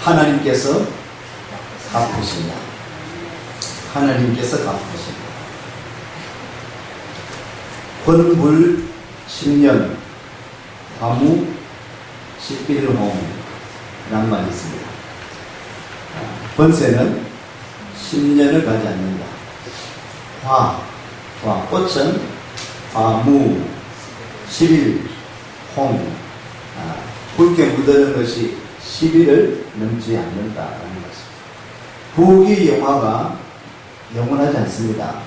하나님께서 갚으신다. 하나님께서 갚으신다. 권불 10년, 화무 11홍 라는 말이 있습니다. 권세는 10년을 가지 않는다. 꽃은 화무 11홍, 붉게 묻어는 것이 10일을 넘지 않는다라는 것입니다. 부귀 영화가 영원하지 않습니다.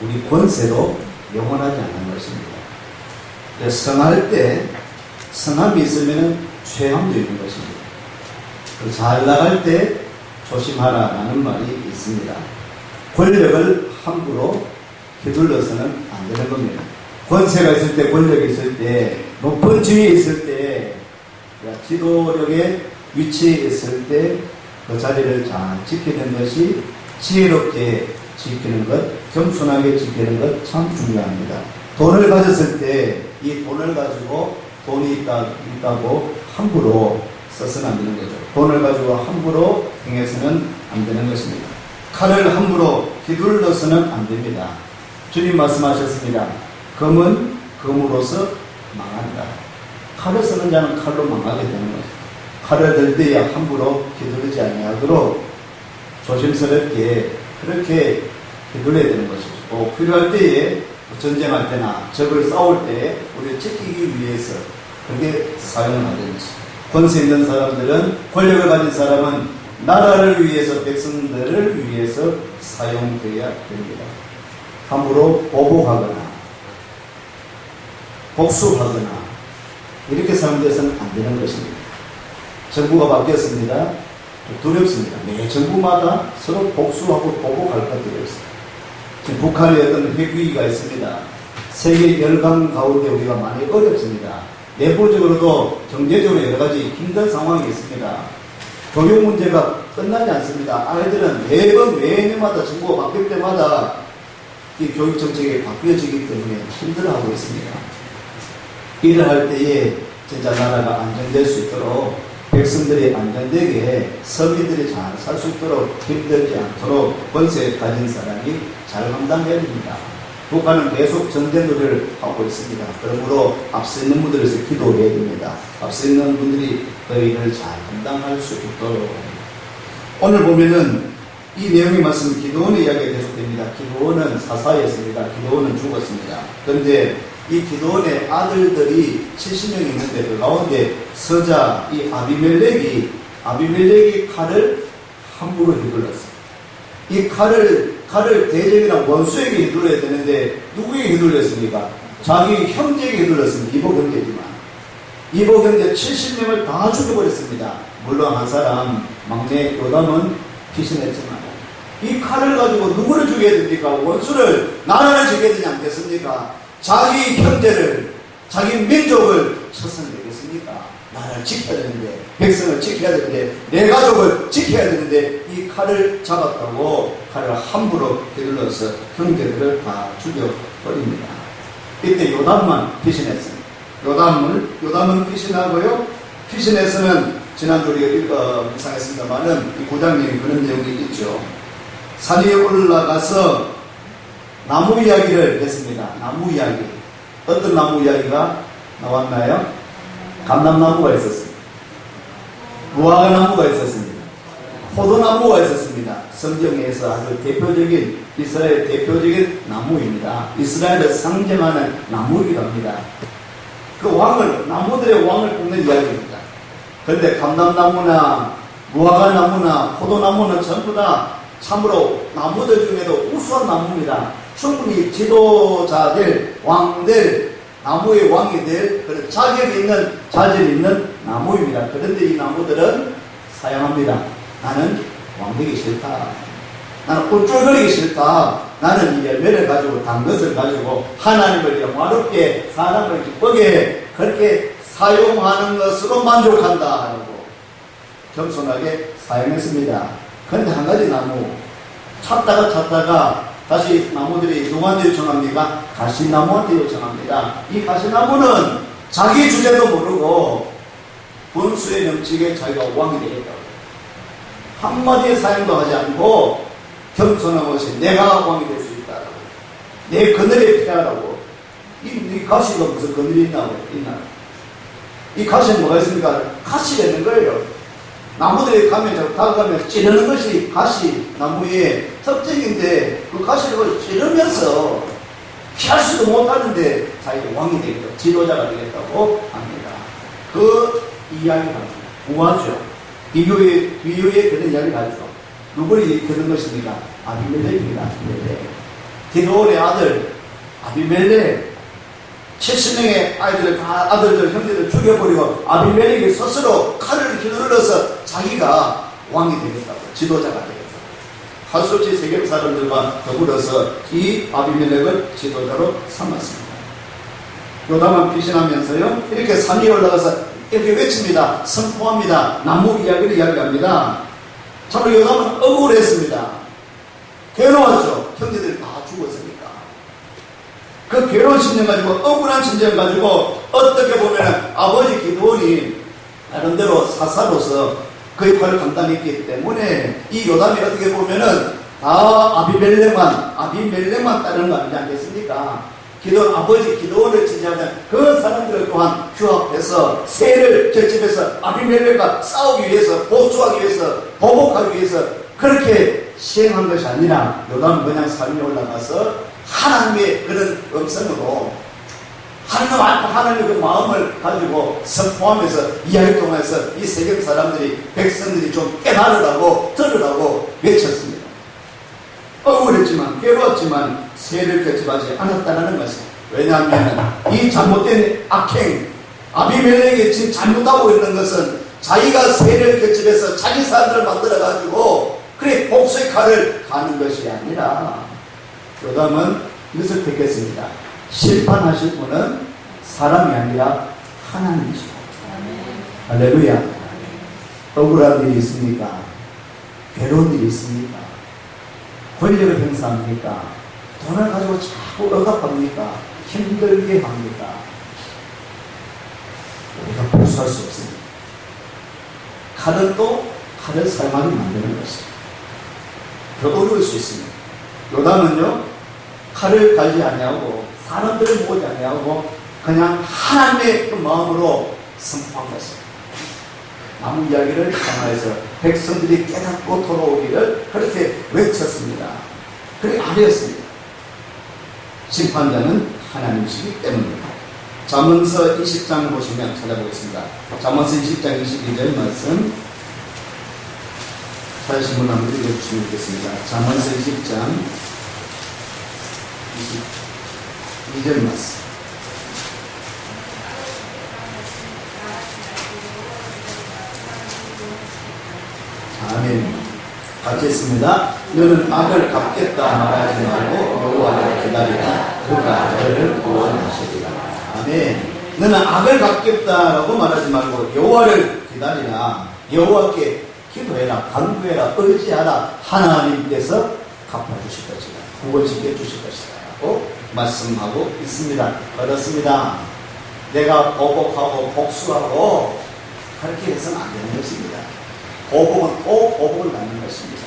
우리 권세도 영원하지 않는 것입니다. 성할 때 성함이 있으면 죄함도 있는 것입니다. 잘 나갈 때 조심하라라는 말이 있습니다. 권력을 함부로 휘둘러서는 안 되는 겁니다. 권세가 있을 때, 권력이 있을 때, 높은 지위에 있을 때, 지도력의 위치에 있을 때 그 자리를 잘 지키는 것이 지혜롭게 지키는 것, 겸손하게 지키는 것 참 중요합니다. 돈을 가졌을 때 이 돈을 가지고 돈이 있다고 함부로 써서는 안 되는 거죠. 돈을 가지고 함부로 행해서는 안 되는 것입니다. 칼을 함부로 휘둘러서는 안 됩니다. 주님 말씀하셨습니다. 검은 검으로서 망한다. 칼을 쓰는 자는 칼로 망하게 되는 거죠. 칼을 들 때에 함부로 휘두르지 아니하도록 조심스럽게 그렇게 휘둘러야 되는 것이죠. 필요할 때에 전쟁할 때나 적을 싸울 때에 우리를 지키기 위해서 그렇게 사용을 하는 것이죠. 권세 있는 사람들은, 권력을 가진 사람은 나라를 위해서, 백성들을 위해서 사용되어야 됩니다. 함부로 보복하거나 복수하거나 이렇게 사용돼서는 안 되는 것입니다. 정부가 바뀌었습니다. 두렵습니다. 매 정부마다 서로 복수하고 보복할까 두렵습니다. 지금 북한에 어떤 핵위기가 있습니다. 세계 열강 가운데 우리가 많이 어렵습니다. 내부적으로도 경제적으로 여러 가지 힘든 상황이 있습니다. 교육 문제가 끝나지 않습니다. 아이들은 매년마다 정부가 바뀔 때마다 이 교육 정책이 바뀌어지기 때문에 힘들어하고 있습니다. 일을 할 때에 진짜 나라가 안정될 수 있도록, 백성들이 안정되게, 서민들이 잘 살 수 있도록, 힘들지 않도록 권세 가진 사람이 잘 감당해야 됩니다. 북한은 계속 전쟁 노래를 하고 있습니다. 그러므로 앞서 있는 분들에서 기도해야 됩니다. 앞서 있는 분들이 그 일을 잘 감당할 수 있도록. 오늘 보면은 이 내용의 말씀, 기드온의 이야기가 계속됩니다. 기드온은 사사였습니다. 기드온은 죽었습니다. 그런데 이 기드온의 아들들이 70명이 있는데 그 가운데 서자 이 아비멜렉이 칼을 함부로 휘둘렀어요. 이 칼을 대적이나 원수에게 휘둘러야 되는데 누구에게 휘둘렀습니까? 자기 형제에게 휘둘렀습니다. 이복 형제지만 이복 형제 70명을 다 죽여버렸습니다. 물론 한 사람 막내 요담은 피신했지만 이 칼을 가지고 누구를 죽여야 됩니까? 원수를, 나라를 지켜야 되지 않겠습니까? 자기 형제를, 자기 민족을 쳐서는 되겠습니까? 나라를 지켜야 되는데, 백성을 지켜야 되는데, 내 가족을 지켜야 되는데 이 칼을 잡았다고 칼을 함부로 휘둘러서 형제들을 다 죽여버립니다. 이때 요담만 피신했습니다. 요담은 피신하고요. 피신해서는 지난주 우리가 묵상했습니다만은 이 9장에 그런 내용이 있죠. 산 위에 올라가서 나무 이야기를 했습니다. 나무 이야기. 어떤 나무 이야기가 나왔나요? 감람나무가 있었습니다. 무화과나무가 있었습니다. 포도나무가 있었습니다. 성경에서 아주 대표적인, 이스라엘 대표적인 나무입니다. 이스라엘을 상징하는 나무이기도 합니다. 그 나무들의 왕을 뽑는 이야기입니다. 그런데 감람나무나 무화과나무나 포도나무는 전부 다 참으로 나무들 중에도 우수한 나무입니다. 충분히 지도자들, 왕들, 나무의 왕이 될 그런 자질이 있는 나무입니다. 그런데 이 나무들은 사양합니다. 나는 왕되기 싫다. 나는 꿀쫄거리기 싫다. 나는 이 열매를 가지고, 단 것을 가지고 하나님을 영화롭게, 사람을 기쁘게 그렇게 사용하는 것으로 만족한다 하고 겸손하게 사용했습니다. 그런데 한 가지 나무 찾다가 다시 나무들이 누구한테 요청합니까? 가시나무한테 요청합니다. 이 가시나무는 자기 주제도 모르고 분수에 넘치게 자기가 왕이 되겠다고. 한마디의 사용도 하지 않고 겸손한 것이 내가 왕이 될 수 있다라고. 내 그늘에 피하라고. 이 가시가 무슨 그늘이 있나? 이 가시는 뭐가 있습니까? 가시라는 거예요. 나무들이 가면 다가가면 찌르는 것이 가시 나무의 특징인데 그 가시를 찌르면서 피할 수도 못하는데 자기가 왕이 되겠다, 지도자가 되겠다고 합니다. 그 이야기가 우화죠. 비유의 그런 이야기를 하죠. 누구를 그런 것입니까? 아비멜렉입니다. 아비멜렉. 기드온의 아들 아비멜렉 70명의 아들들 형제들 죽여버리고 아비멜렉이 스스로 칼을 휘둘러서 자기가 왕이 되겠다고, 지도자가 되겠다고. 하수치 세겜 사람들과 더불어서 이 아비멜렉을 지도자로 삼았습니다. 요담은 피신하면서요 이렇게 산에 올라가서 이렇게 외칩니다. 선포합니다. 나무 이야기를 이야기합니다. 참으로 요담은 억울했습니다. 괴로웠죠. 형제들이 다 죽었으니까. 그 괴로운 심정 가지고, 억울한 심정 가지고 어떻게 보면 아버지 기드온이 나름대로 사사로서 그 역할을 감당했기 때문에 이 요담이 어떻게 보면은 다 아비멜렉만 따르는 거 아니지 않겠습니까? 기드온, 아버지 기드온을 지지하는 그 사람들을 또한 규합해서 세를 결집해서 아비멜렉과 싸우기 위해서, 복수하기 위해서, 보복하기 위해서 그렇게 시행한 것이 아니라 요담은 그냥 산에 올라가서 하나님의 그런 음성으로 하나님의 그 마음을 가지고 선포하면서 이야기 통해서 이 세겜 사람들이, 백성들이 좀 깨달으라고, 들으라고 외쳤습니다. 억울했지만, 괴로웠지만 세를 결집하지 않았다는 것입니다. 왜냐하면 이 잘못된 악행, 아비멜렉이 지금 잘못하고 있는 것은 자기가 세를 결집해서 자기 사람들을 만들어가지고 그래 복수의 칼을 가는 것이 아니라 요담은 이것을 택했습니다. 심판하실 분은 사람이 아니라 하나님이시고. 할렐루야. 억울한 일이 있습니까? 괴로운 일이 있습니까? 권력을 행사합니까? 돈을 가지고 자꾸 억압합니까? 힘들게 합니까? 우리가 복수할 수 없습니다. 칼은 또 칼을 사용하게 만드는 것입니다. 더 어려울 수 있습니다. 요담은요 칼을 갈지 아니하고 사람들을 모으지 아니하고 그냥 하나님의 그 마음으로 선포한 것입니다. 나무 이야기를 통해서 백성들이 깨닫고 돌아오기를 그렇게 외쳤습니다. 그렇게 아뢰었습니다. 심판자는 하나님이시기 때문입니다. 잠언서 20장을 보시면 찾아보겠습니다. 잠언서 20장 22절 말씀 찾으신 분 한번 읽어주시면 좋겠습니다. 잠언서 20장 22절 말씀. 아멘. 같이 했습니다. 너는 악을 갚겠다 말하지 말고 여호와를 기다리라. 그가 너를 구원하시리라. 아멘. 너는 악을 갚겠다라고 말하지 말고 여호와를 기다리라. 여호와께 기도해라, 간구해라, 의지하라. 하나님께서 갚아주실 것이다. 구원시켜 주실 것이다 라고 말씀하고 있습니다. 그렇습니다. 내가 보복하고 복수하고 그렇게 해서는 안 되는 것입니다. 보복은 또 보복을 갖는 것입니다.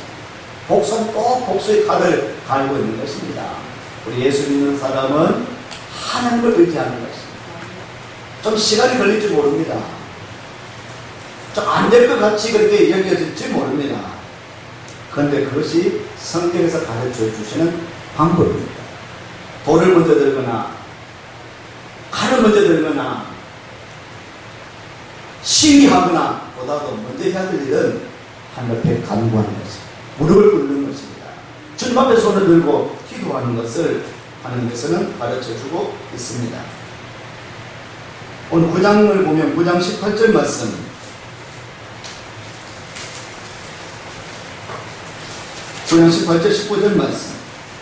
복수는 또 복수의 칼을 갈고 있는 것입니다. 우리 예수 믿는 사람은 하나님을 의지하는 것입니다. 좀 시간이 걸릴지 모릅니다. 좀 안 될 것 같이 그렇게 여겨질지 모릅니다. 그런데 그것이 성경에서 가르쳐 주시는 방법입니다. 돌을 먼저 들거나 칼을 먼저 들거나 시위하거나 보다도 먼저 해야 될 일은 하나님 앞에 간구하는 것입니다. 무릎을 꿇는 것입니다. 주님 앞에 손을 들고 기도하는 것을 하나님께서는 가르쳐주고 있습니다. 오늘 9장을 보면 9장 18절 말씀, 9장 18절 19절 말씀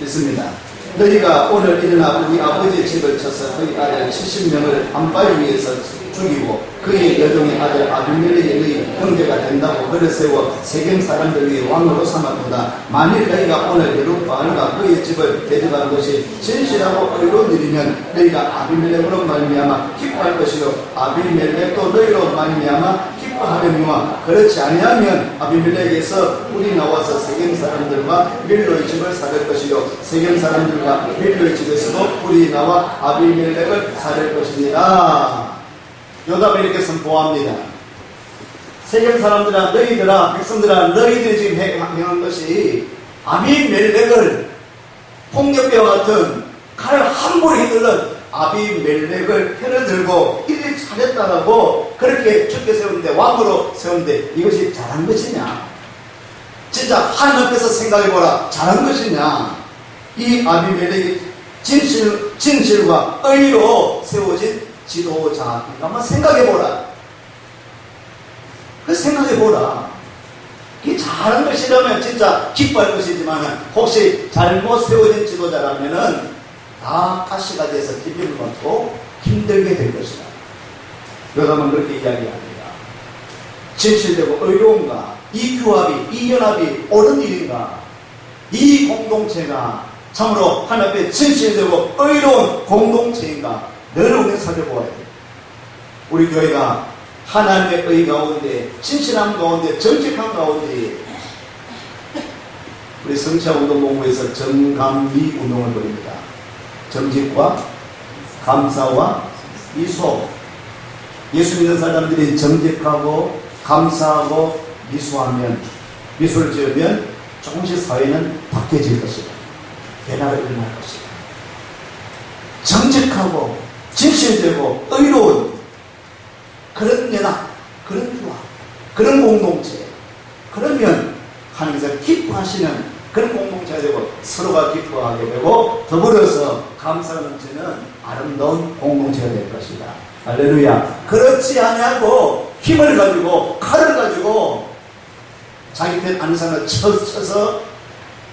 있습니다. 너희가 오늘 일어나 우리 아버지의 집을 쳐서 그의 아들 70명을 안바위 위에서 죽이고 그의 여종의 아들 아비멜렉이 너희 형제가 된다고 그를 세워 세겜 사람들 위에 왕으로 삼았도다. 만일 너희가 오늘 여룻바알과 그의 집을 대적하는 것이 진실하고 의로운 일이면 너희가 아비멜렉으로 말미암아 기뻐할 것이요 아비멜렉도 너희로 말미암아 기뻐할 기뻐하려니와 그렇지 아니하면 아비멜렉에서 뿔이 나와서 세겜 사람들과 밀로의 집을 살릴 것이요 세겜 사람들과 밀로의 집에서도 뿔이 나와 아비멜렉을 살릴 것입니다. 요담이 이렇게 선포합니다. 세겜 사람들아 너희들아 백성들아 너희들이 지금 행한 것이 아비멜렉을 폭력배와 같은 칼을 함부로 휘둘른 아비멜렉을 편을 들고 이리 차렸다라고 그렇게 죽게 세우는데 왕으로 세우는데 이것이 잘한 것이냐? 진짜 하나님 앞에서 생각해보라. 잘한 것이냐? 이 아비멜렉이 진실과 의로 세워진 지도자. 한번 생각해보라. 그 생각해보라. 이게 잘한 것이라면 진짜 기뻐할 것이지만 혹시 잘못 세워진 지도자라면은 다 가시가 돼서 기쁨을 받고 힘들게 될 것이다. 요담은 그렇게 이야기합니다. 진실되고 의로운가? 이 규합이, 이 연합이 옳은 일인가? 이 공동체가 참으로 하나님 앞에 진실되고 의로운 공동체인가? 늘 우리는 살펴보아야 돼. 우리 교회가 하나님의 의 가운데, 진실함 가운데, 정직함 가운데 우리 성취운동본부에서 정감미 운동을 벌입니다. 정직과 감사와 미소. 예수 믿는 사람들이 정직하고 감사하고 미소를 지으면 조금씩 사회는 바뀌어질 것이다. 변화를 일어날 것이다. 정직하고 진실되고 의로운 그런 연합, 그런 조합, 그런 공동체. 그러면 하나님께서 기뻐하시는 그런 공동체가 되고 서로가 기뻐하게 되고 더불어서 감사가 넘치는 아름다운 공동체가 될 것이다. 할렐루야. 그렇지 아니하고 힘을 가지고 칼을 가지고 자기 편 아는 사람을 쳐서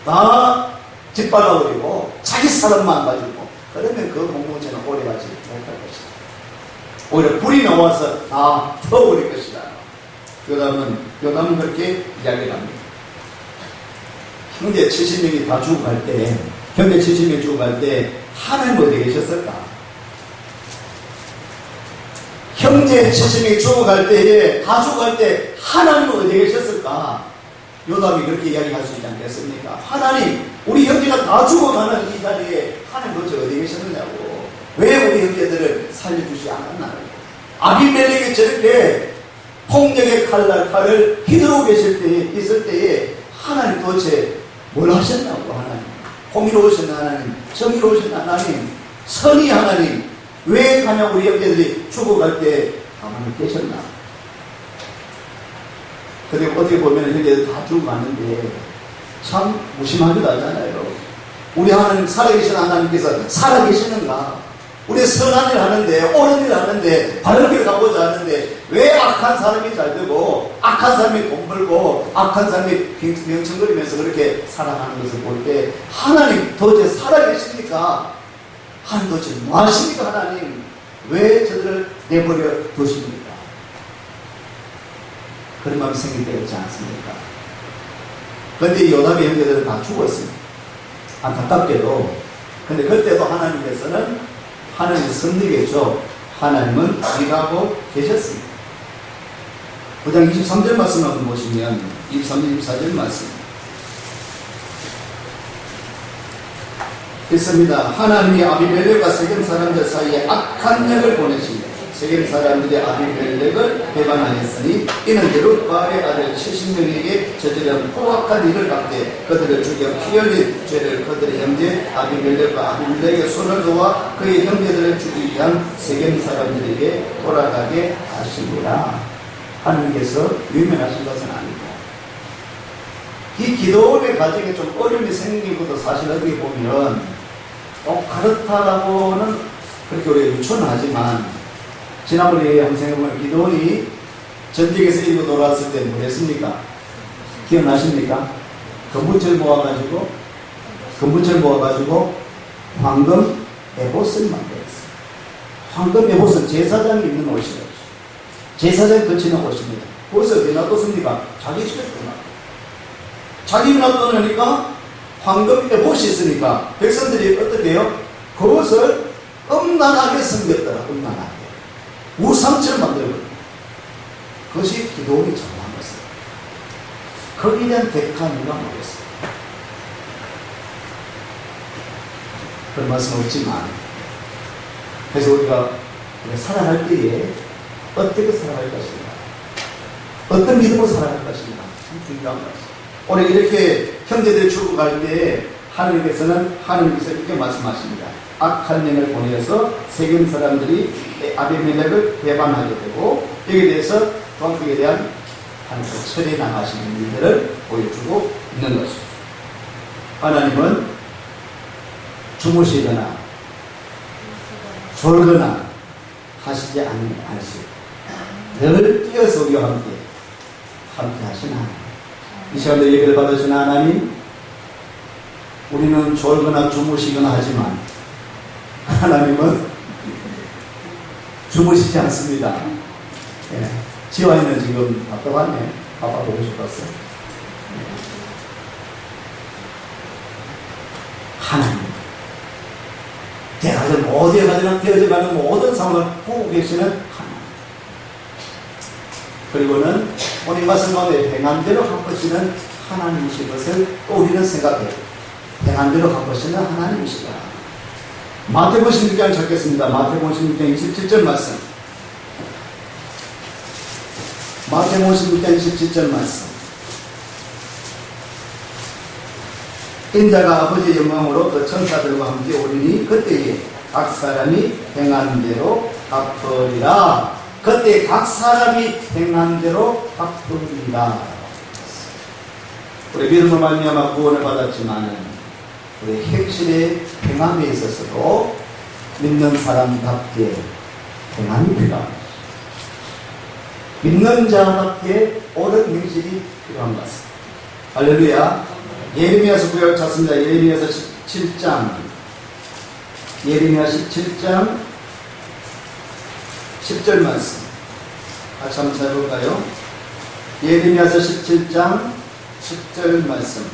다 짓밟아버리고 자기 사람만 가지고 그러면 그 공동체는 오래가지 못할 것이다. 오히려 불이 나와서 다 태워버릴 것이다. 요담은 그렇게 이야기를 합니다. 형제 70명이 다 죽어갈 때, 형제 70명이 죽어갈 때, 하나님 어디 계셨을까? 형제 70명이 죽어갈 때에, 다 죽어갈 때, 하나님 어디 계셨을까? 요담이 그렇게 이야기할 수 있지 않겠습니까? 하나님, 우리 형제가 다 죽어가는 이 자리에, 하나님 도대체 어디 계셨느냐고. 왜 우리 형제들을 살려주지 않았나? 아비멜렉이 저렇게 폭력의 칼을 휘두르고 있을 때에, 하나님 도대체 뭘 하셨냐고. 하나님 공의로우신 하나님, 정의로우신 하나님, 선의 하나님, 왜 가냐 우리 형제들이 죽어갈 때 가만히 계셨나. 근데 어떻게 보면 형제들 다 죽어가는데 참 무심하기도 하잖아요. 우리 하나님, 살아계신 하나님께서 살아계시는가? 우리 선한 일 하는데, 옳은 일 하는데, 바른 길 가고자 하는데, 왜 악한 사람이 잘 되고, 악한 사람이 돈 벌고, 악한 사람이 명청거리면서 그렇게 살아가는 것을 볼 때, 하나님 도대체 살아계십니까? 하나님 도대체 뭐 하십니까? 하나님 왜 저들을 내버려 두십니까? 그런 마음이 생길 때가 있지 않습니까? 그런데 요담의 형제들은 다 죽었습니다. 안타깝게도. 근데 그때도 하나님께서는 하나님의 섭리겠죠. 하나님은 일하고 계셨습니다. 9장 23절 말씀 한번 보시면 23절 24절 말씀 있습니다. 하나님이 아비멜렉과 세겜 사람들 사이에 악한 영을 보내십니다. 세겜 사람들이 아비멜렉을 배반하였으니 이는 여룻바알의 아들 70명에게 저들은 포악한 일을 갚되 그들을 죽여 피 흘린 죄를 그들의 형제 아비멜렉과 아비멜렉의 손을 도와 그의 형제들을 죽이기 위한 세겜 사람들에게 돌아가게 하십니다. 하나님께서 유명하신 것은 아니고 이 기도원의 과정에 좀 어려움이 생긴 것도 사실 어떻게 보면 그렇다라고는 그렇게 우리가 유추는 하지만 지난번에 한번 생각해보면 기도원이 전쟁에서 이기고 돌아왔을 때 뭐 했습니까? 기억나십니까? 금붙을 모아가지고 황금 에봇을 만들었어요. 황금 에봇은 제사장이 입는 옷이에요. 제사장이 거치는 옷입니다. 그것을 어디 놔뒀습니까? 자기 집에 놔뒀어요. 자기 집에 놔뒀으니까 황금 에봇이 있으니까 백성들이 어떻게 해요? 그것을 음란하게 섬겼더라. 음란하게. 우상처럼 만들어버려요. 그것이 기도원이 전한 것입니다. 거기에 대한 대가는 뭐겠어요? 그런 말씀은 없지만, 그래서 우리가 살아갈 때에 어떻게 살아갈 것인가, 어떤 믿음으로 살아갈 것인가, 참 중요한 것입니다. 오늘 이렇게 형제들이 죽어갈 때 하나님께서 이렇게 말씀하십니다. 악한 영을 보내서 세겜 사람들이 아비멜렉을 배반하게 되고, 여기에 대해서 왕국에 대한 처리해 나가시는 일들을 보여주고 있는 것입니다. 하나님은 주무시거나 졸거나 하시지 않으시고 늘 뛰어서 우리와 함께 하신 하나님, 이 시간에 예배를 받으신 하나님, 우리는 졸거나 주무시거나 하지만 하나님은 주무시지 않습니다. 예. 지화이는 지금 답답하네. 아빠 보고 싶었어. 하나님, 되어져가는 모든 상황을 보고 계시는 하나님, 그리고는 우리 말씀 가운데 행한대로 갚으시는 하나님이신 것을 또 우리는 생각해요. 행한대로 갚으시는 하나님이시다. 마태복음 16장 찾겠습니다. 마태복음 16장 27절 말씀. 마태복음 16장 27절 말씀. 인자가 아버지의 영광으로 그 천사들과 함께 오리니 그때에 각 사람이 행한 대로 갚으리라. 그때 각 사람이 행한 대로 갚으리라. 우리 믿음으로 말미암아 구원을 받았지만 우리 행실의 행함에 있어서도 믿는 사람답게 행함이 필요합니다. 믿는 자답게 옳은 행실이 필요한 것입니다. 할렐루야. 예레미야서 구약 찾습니다. 예레미야서 17장. 예레미야 17장 10절 말씀. 같이 한번 찾아볼까요? 예레미야서 17장 10절 말씀.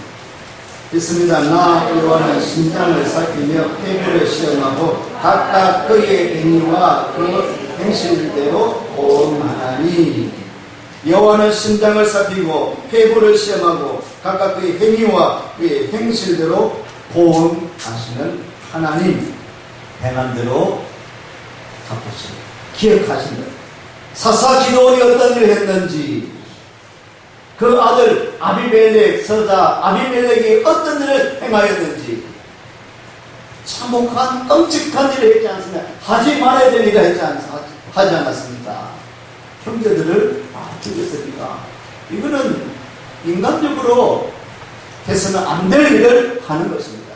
있습니다. 나 여호와는 심장을 살피며 폐부를 시험하고 각각 그의 행위와 그 행실대로 보응하나니. 여호와는 심장을 살피고 폐부를 시험하고 각각 그의 행위와 그의 행실대로 보응하시는 하나님, 행한 대로 갚으시고 기억하신다. 사사 기도원이 어떤 일을 했는지, 그 아들 아비멜렉 서자 아비멜렉이 어떤 일을 행하였는지, 참혹한 엄직한 일을 했지 않습니까? 하지 말아야 될 일을 하지 않았습니까? 형제들을 죽였으니까 이거는 인간적으로 해서는 안 될 일을 하는 것입니다.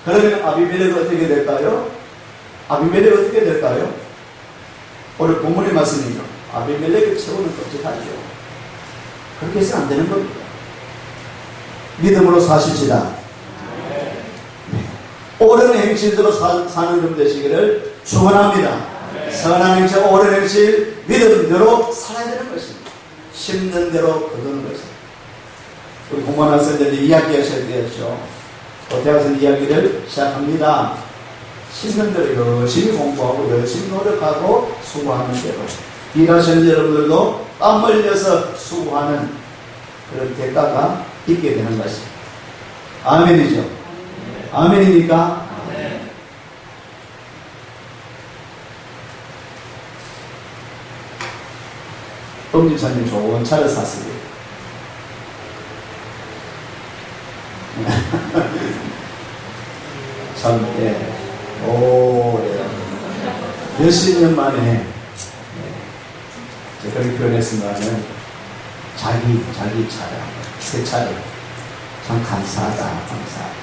그러면 아비멜렉은 어떻게 될까요? 아비멜렉은 어떻게 될까요? 오늘 본문의 말씀이죠. 아비멜렉의 최후는 끔찍하죠. 그렇게 해서는 안 되는 겁니다. 믿음으로 사십시다. 네. 옳은 행실대로 사는 분 되시기를 축원합니다. 선한 행실, 옳은 행실, 믿음대로 살아야 되는 것입니다. 심는 대로 거두는 것입니다. 우리 공부하는 학생들이 이야기하셔야 되겠죠. 대학생 이야기를 시작합니다. 심는 대로 열심히 공부하고 열심히 노력하고 수고하는 대로, 일하시는 여러분들도 땀 흘려서 수고하는 그런 대가가 있게 되는 것입니다. 아멘이죠? 아멘입니까? 엄지사님 좋은 차를 샀습니다. 참, 몇십 년 만에, 그렇게 표현했으면은, 자기 차를, 새 차를, 참 감사하다, 감사하다.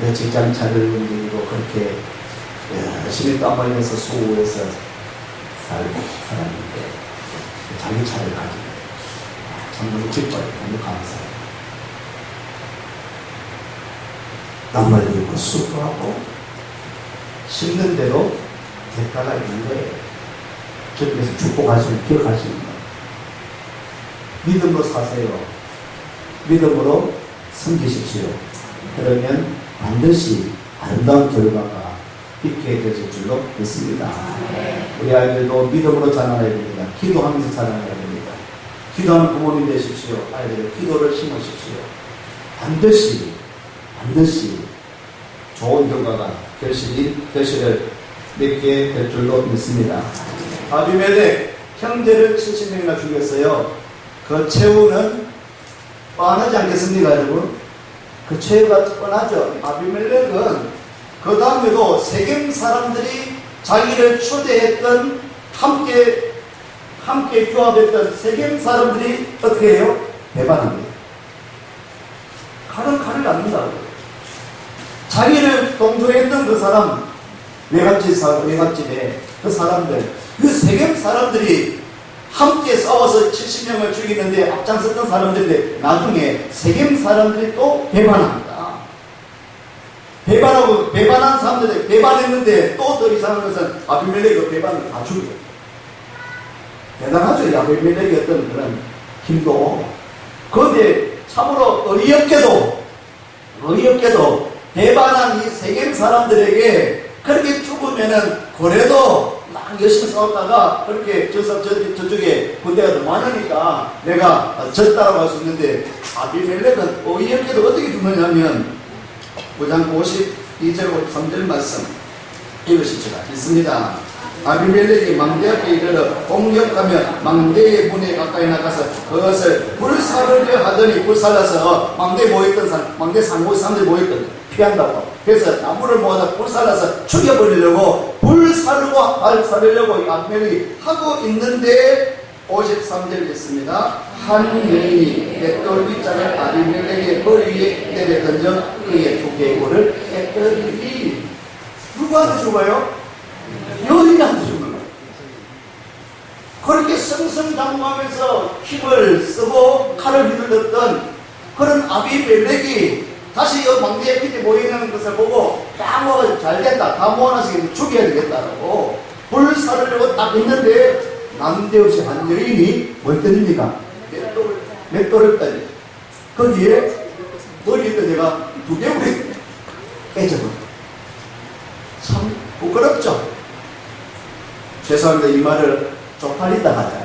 내 직장 차를 움직이고, 그렇게 열심히 땀 흘려서 수고해서 살고 살았는데, 자기 차를 가지고, 참 너무 기뻐요. 너무 감사해요. 땀 흘리고 수고하고 심는 대로 대가가 있는 거예요. 주님께서 축복하시는, 기억하시는 거예요. 믿음으로 사세요. 믿음으로 섬기십시오. 그러면 반드시 아름다운 결과가 있게 되실 줄로 믿습니다. 우리 아이들도 믿음으로 자라나야 됩니다. 기도하면서 자라나야 됩니다. 기도하는 부모님 되십시오. 아이들의 기도를 심으십시오. 반드시 좋은 결과가 결실을 맺게 될 줄로 믿습니다. 아비멜렉 형제를 70명이나 죽였어요. 그 최후는 뻔하지 않겠습니까, 여러분? 그 최후가 뻔하죠. 아비멜렉은 그 다음에도 세겜 사람들이 자기를 초대했던 함께 교합했던 세겜 사람들이 어떻게 해요? 배반합니다. 칼을 낳는다고. 자기를 동조했던 그 사람, 외갓집에 그 사람들, 그 세겜 사람들이 함께 싸워서 70명을 죽이는데 앞장섰던 사람들인데 나중에 세겜 사람들이 또 배반합니다. 배반한 사람들이 배반했는데 또 더 이상한 것은 아비멜렉이 배반을 다 죽여요. 대단하죠. 아비멜렉의 어떤 그런 힘도. 그런데 참으로 어이없게도 배반한 이 세겜 사람들에게 그렇게 죽으면은 그래도 막 열심히 싸웠다가 그렇게 저쪽에 군대가 더 많으니까 내가 졌다라고 할 수 있는데 아비멜렉은 어이없게도 어떻게 죽느냐면 9장 52절 53절 말씀 읽으십시다. 있습니다. 아비멜렉이 망대 앞에 이르러 공격하며 망대의 문에 가까이 나가서 그것을 불사르려 하더니 불살라서 망대에 모였던 사람, 망대 상고의 사람들이 모였던 피한다고. 그래서 나무를 모아서 불살라서 죽여버리려고 불사르려고 아비멜렉이 하고 있는데 53절 있습니다. 한 여인이 맷돌 빗장을 아비멜렉의 머리 위에 내려 던져 그의 두개골을 깨뜨리니 누구한테 죽어요? 여인한테 죽는 거예요. 그렇게 승승장구하면서 힘을 쓰고 칼을 휘둘렀던 그런 아비멜렉이 다시 이 망대에 밑에 모이는 것을 보고 딱 모아서 잘 됐다. 다 모아놔서 죽여야 되겠다라고 불사르려고 딱 있는데 남대없이 한 여인이 뭘 때립니까? 맷돌을 때려. 거기에 머리에 내가 두개골이 깨져버려. 참 부끄럽죠? 죄송합니다. 이 말을 쪽팔린다 하자.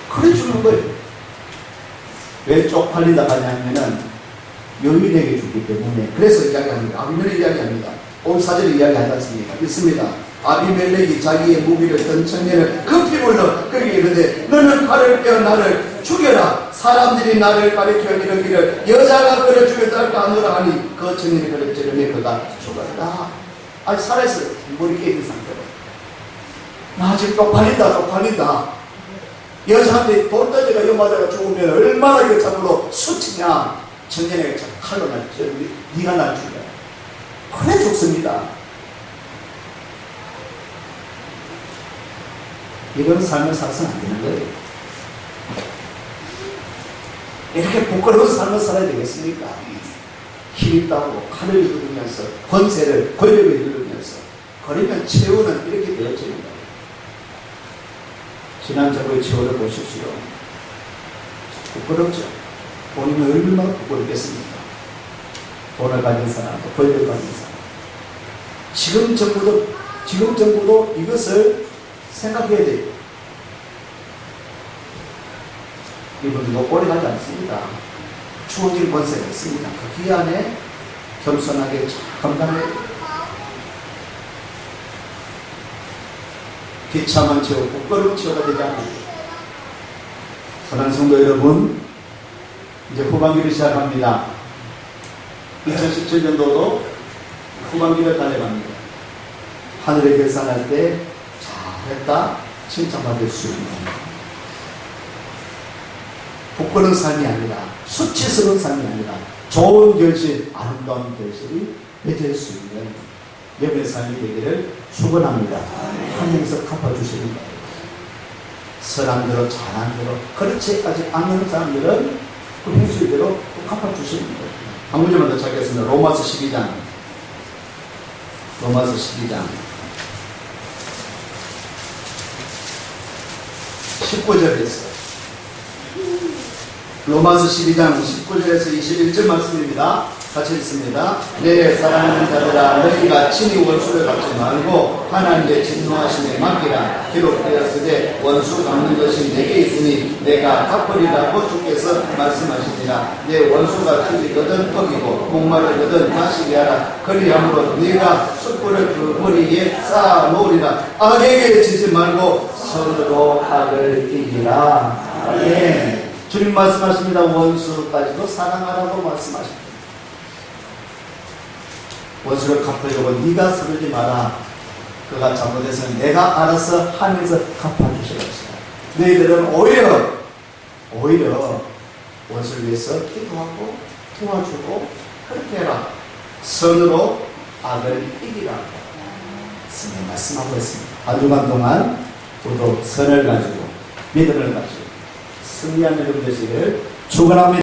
그래 주는 거예요. 왜 쪽팔린다 하냐면은 여인에게 주기 때문에. 그래서 이야기합니다. 아비멜렉 이야기합니다. 오늘 사절에 이야기하지 않습니까? 있습니다. 아비멜렉이 자기의 무기를 든 청년을 급히 불러 그에게 이르되 너는 칼을 빼어 나를 죽여라. 사람들이 나를 가리켜 이르기를 여자가 그를 죽였다 할까 하노라 하니 그 청년이 그를 찌르매 그가 죽었다. 아직 살아있어요. 머리 깨진 상태로. 나 지금 쪽팔린다. 여자한테 돌덩이가 여마다가 죽으면 얼마나 이거 참으로 수치냐. 청년에게 칼로 날 찌르 네가 날 죽여. 그래 죽습니다. 이런 삶을 살아서는 안 되는 거예요. 이렇게 부끄러운 삶을 살아야 되겠습니까? 힘있다고 칼을 휘두르면서 권력을 휘두르면서 그러면 최후는 이렇게 되어지는 거예요. 지난 저의 최후를 보십시오. 부끄럽죠? 본인은 얼마나 부끄럽겠습니까? 돈을 가진 사람, 권력을 가진 사람. 지금 정부도 이것을 생각해야 돼요. 이분들도 오래 가지 않습니다. 추워질 권세가 있습니다. 그 기간에 겸손하게 감당해야 돼요. 비참한 최후, 부끄러운 최후가 되지 않습니다. 사랑하는 성도 여러분, 이제 후반기를 시작합니다. 2017년도도 후반기를 달려갑니다. 하늘에 결산할 때 잘했다 칭찬받을 수 있는 부끄러운 삶이 아니라 수치스러운 삶이 아니라 좋은 결실, 아름다운 결실이 맺을 수 있는 여러분의 삶이 되기를 축원합니다. 하나님께서 갚아주시는 거예요. 선한 대로 잘한 대로 그렇지까지 않는 사람들은 그 행수대로 또 갚아주시는 거예요. 한 문제만 더 찾겠습니다. 로마서 12장 19절에서 로마서 12장 19절에서 21절 말씀입니다. 같이 있습니다. 내 사랑하는 자들아 너희가 친히 원수를 갚지 말고 하나님의 진노하심에 맡기라. 기록되었으되 원수 갚는 것이 내게 있으니 내가 갚으리라고 주께서 말씀하시니라. 내 원수가 줄이거든 어기고 목마르거든 마시게 하라. 그리함으로 네가 숯불을 그 머리에 쌓아 놓으리라. 악에게 지지 말고 선으로 악을 이기라. 아멘. 주님 말씀하십니다. 원수까지도 사랑하라고 말씀하십니다. 원수를 갚으려고 네가 서르지 마라. 그가 잘못했으면 내가 알아서 하면서 갚아주실 것이다. 너희들은 오히려 원수를 위해서 기도하고 도와주고 그렇게 해라. 선으로 악을 이기라. 선을 말씀하고 있습니다. 한 주간 동안 우리도 선을 가지고 믿음을 가지고 승리하는 여러분 되시기를 축원합니다.